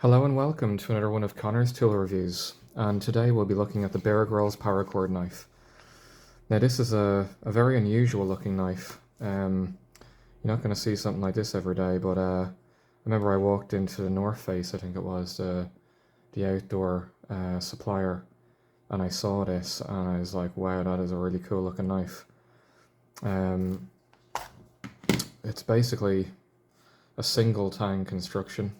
Hello and welcome to another one of Connor's tool reviews, and today we'll be looking at the Grylls Paracord knife. Now this is a very unusual looking knife. You're not going to see something like this every day, but I remember I walked into the North Face, I think it was, the outdoor supplier, and I saw this and I was like, wow, that is a really cool looking knife. It's basically a single tang construction,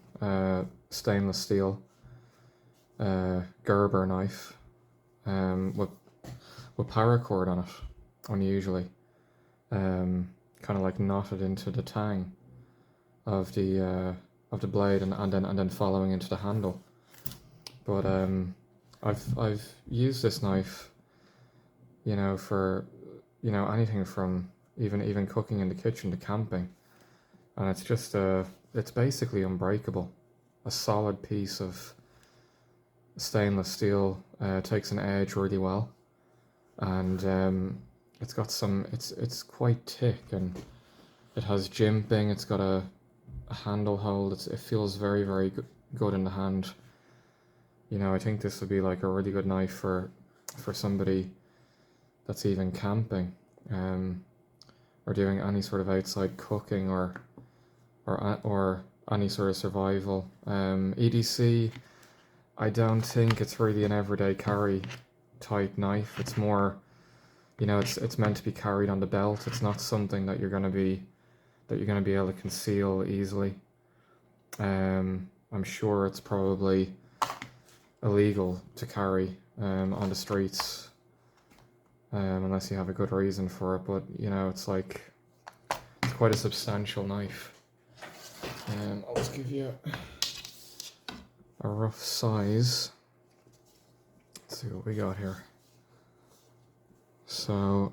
stainless steel Gerber knife with paracord on it, unusually, kind of like knotted into the tang of the blade and then following into the handle. But I've used this knife, for anything from even cooking in the kitchen to camping, and it's just it's basically unbreakable. A solid piece of stainless steel, takes an edge really well, and it's got some. It's quite thick and it has jimping. It's got a handle hold. It feels very good in the hand. I think this would be like a really good knife for somebody that's even camping, or doing any sort of outside cooking or any sort of survival. EDC, I don't think it's really an everyday carry type knife. It's more, it's meant to be carried on the belt. It's not something that you're gonna be able to conceal easily. I'm sure it's probably illegal to carry on the streets, unless you have a good reason for it. But it's quite a substantial knife. I'll just give you a rough size. Let's see what we got here. So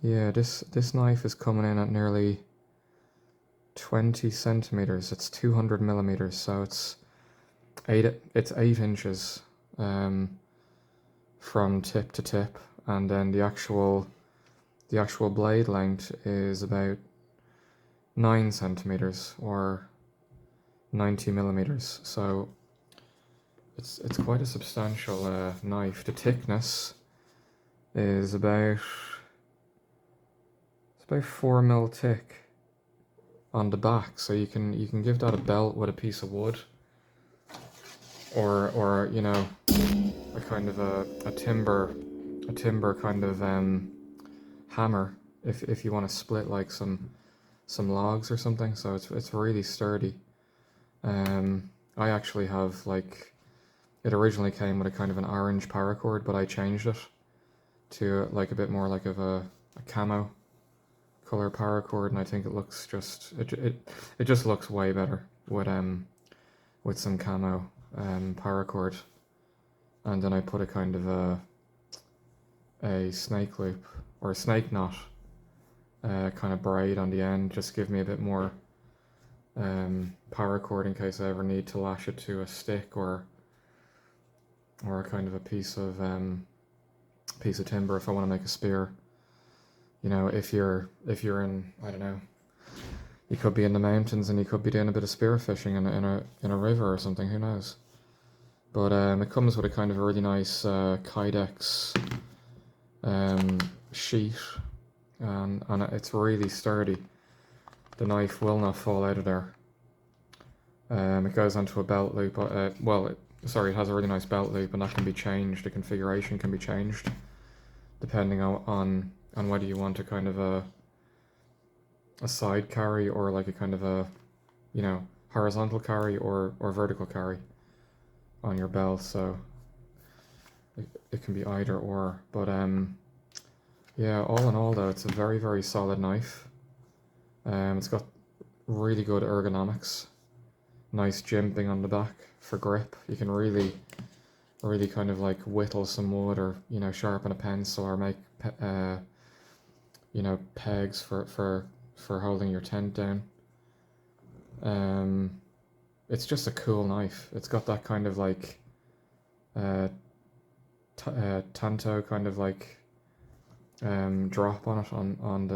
yeah, this knife is coming in at nearly 20 centimeters. It's 200 millimeters, so it's 8 inches from tip to tip, and then the actual blade length is about 9 centimeters or 90 millimeters. So it's quite a substantial knife. The thickness is about 4 mil thick on the back, so you can give that a belt with a piece of wood, or a kind of a timber kind of hammer if you want to split like some logs or something. So it's really sturdy. I actually have, it originally came with a kind of an orange paracord, but I changed it to like a bit more like of a camo color paracord, and I think it looks it just looks way better with some camo paracord. And then I put a kind of a snake loop or a snake knot kind of braid on the end, just give me a bit more paracord in case I ever need to lash it to a stick or a kind of a piece of timber if I want to make a spear. If you're in, I don't know, you could be in the mountains and you could be doing a bit of spear fishing in a river or something, who knows. But it comes with a kind of a really nice Kydex sheath, and it's really sturdy. The knife will not fall out of there. It goes onto a belt loop. It has a really nice belt loop, and that can be changed. The configuration can be changed depending on whether you want a kind of a side carry or like a kind of a horizontal carry or vertical carry on your belt. So it can be either or. But yeah, all in all though, it's a very solid knife. It's got really good ergonomics, nice jimping on the back for grip. You can really kind of like whittle some wood, or sharpen a pencil, or make pegs for holding your tent down. It's just a cool knife. It's got that kind of like tanto kind of like drop on it on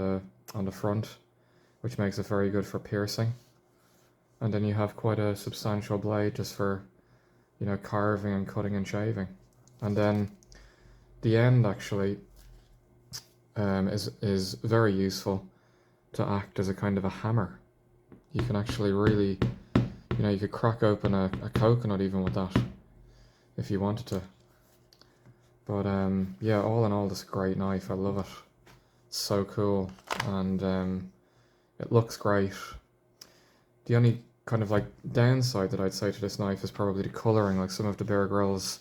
the front, which makes it very good for piercing. and then you have quite a substantial blade just for, you know, carving and cutting and shaving. And then the end actually is very useful to act as a kind of a hammer. You can actually really, you know, you could crack open a coconut even with that if you wanted to. But yeah, all in all, this great knife. I love it. It's so cool, and it looks great. The only kind of like downside that I'd say to this knife is probably the colouring. Like some of the Bear Grylls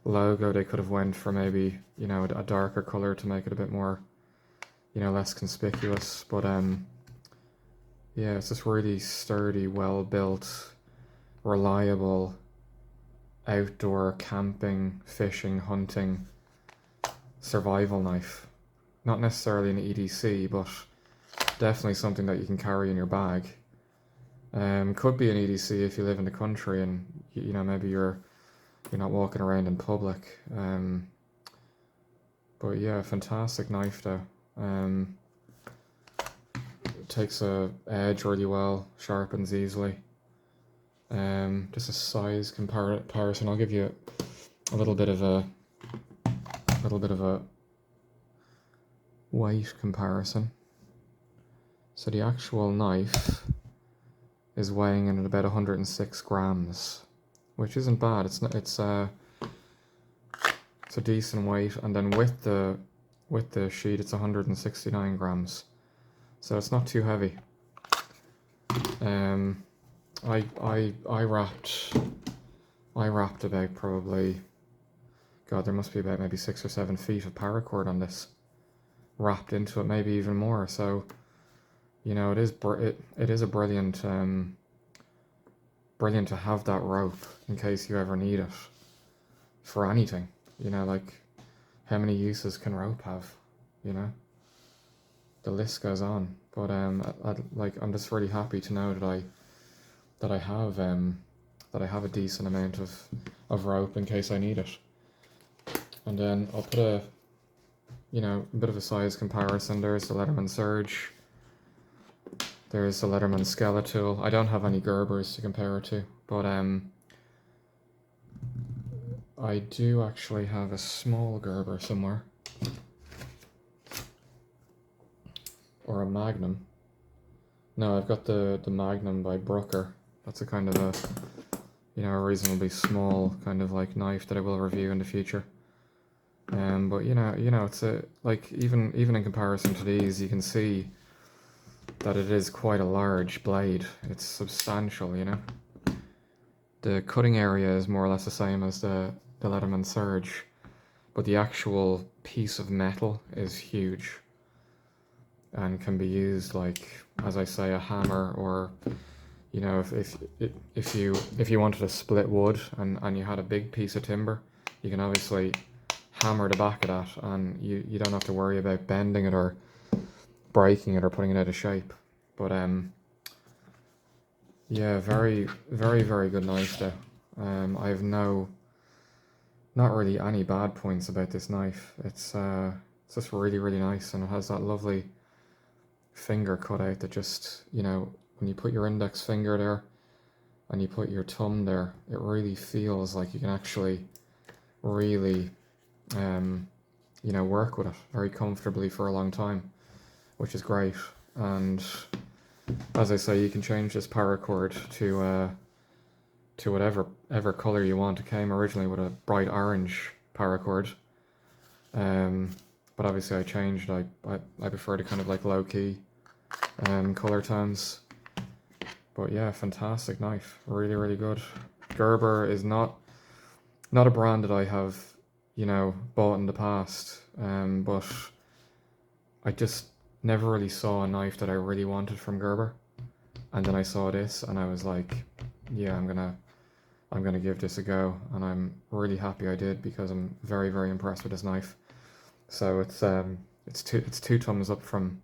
logo, they could have went for maybe, you know, a darker colour to make it a bit more, you know, less conspicuous. But yeah, it's just really sturdy, well built, reliable outdoor camping, fishing, hunting, survival knife. Not necessarily an EDC, but definitely something that you can carry in your bag. Could be an EDC if you live in the country and, you know, maybe you're not walking around in public. But yeah, fantastic knife though. It takes a edge really well, sharpens easily. Just a size comparison. I'll give you a little bit of a weight comparison. So the actual knife is weighing in at about 106 grams, which isn't bad. It's a decent weight, and then with the sheet it's 169 grams, so it's not too heavy. I wrapped about probably, God, there must be about maybe 6 or 7 feet of paracord on this, wrapped into it, maybe even more. So, you know, it is a brilliant to have that rope in case you ever need it for anything. You know, like, how many uses can rope have? You know, the list goes on. But I'm just really happy to know that I have a decent amount of rope in case I need it. And then I'll put a bit of a size comparison. There's the Leatherman Surge. There's the Leatherman Skeletal. I don't have any Gerbers to compare it to, but I do actually have a small Gerber somewhere. Or a Magnum. No, I've got the Magnum by Brooker. That's a kind of a reasonably small kind of like knife that I will review in the future. But you know, it's even in comparison to these, you can see that it is quite a large blade. It's substantial, you know. The cutting area is more or less the same as the Leatherman Surge, but the actual piece of metal is huge and can be used like, as I say, a hammer, or, you know, if you wanted to split wood and you had a big piece of timber, you can obviously hammer the back of that, and you don't have to worry about bending it or breaking it or putting it out of shape. But yeah, very, very, very good knife though. I have not really any bad points about this knife. It's just really, really nice, and it has that lovely finger cutout that just, you know, when you put your index finger there and you put your thumb there, it really feels like you can actually really work with it very comfortably for a long time, which is great. And as I say, you can change this paracord to whatever color you want. It came originally with a bright orange paracord, but obviously I changed. I prefer to kind of like low key color tones. But yeah, fantastic knife, really, really good. Gerber is not a brand that I have, you know, bought in the past, but I just never really saw a knife that I really wanted from Gerber, and then I saw this and I was like, yeah, I'm gonna give this a go, and I'm really happy I did, because I'm very, very impressed with this knife. So it's two thumbs up from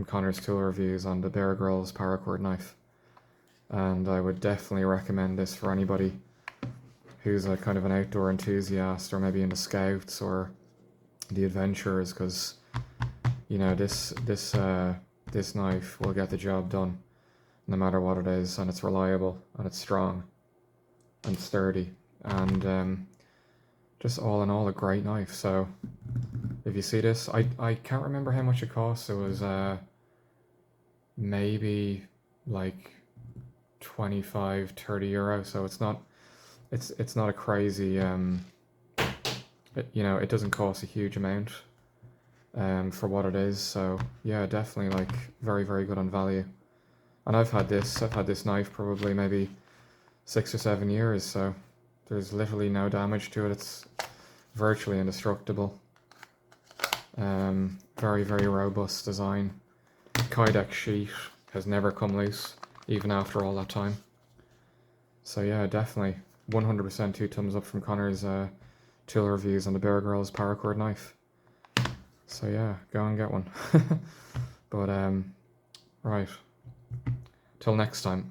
Connor's Tool Reviews on the Bear Grylls Paracord knife, and I would definitely recommend this for anybody who's a kind of an outdoor enthusiast, or maybe in the Scouts or the Adventurers, because, you know, this knife will get the job done. no matter what it is, and it's reliable, and it's strong, and sturdy, and just all in all a great knife. So if you see this, I can't remember how much it cost. It was maybe like 25-30 euro, so it's not a crazy it doesn't cost a huge amount for what it is. So yeah, definitely like very, very good on value. And I've had this knife probably maybe 6 or 7 years, so there's literally no damage to it. It's virtually indestructible. Very, very robust design. Kydex sheet has never come loose, even after all that time. So yeah, definitely 100% 2 thumbs up from Connor's tool reviews on the Grylls Paracord knife. So yeah, go and get one. But right, till next time.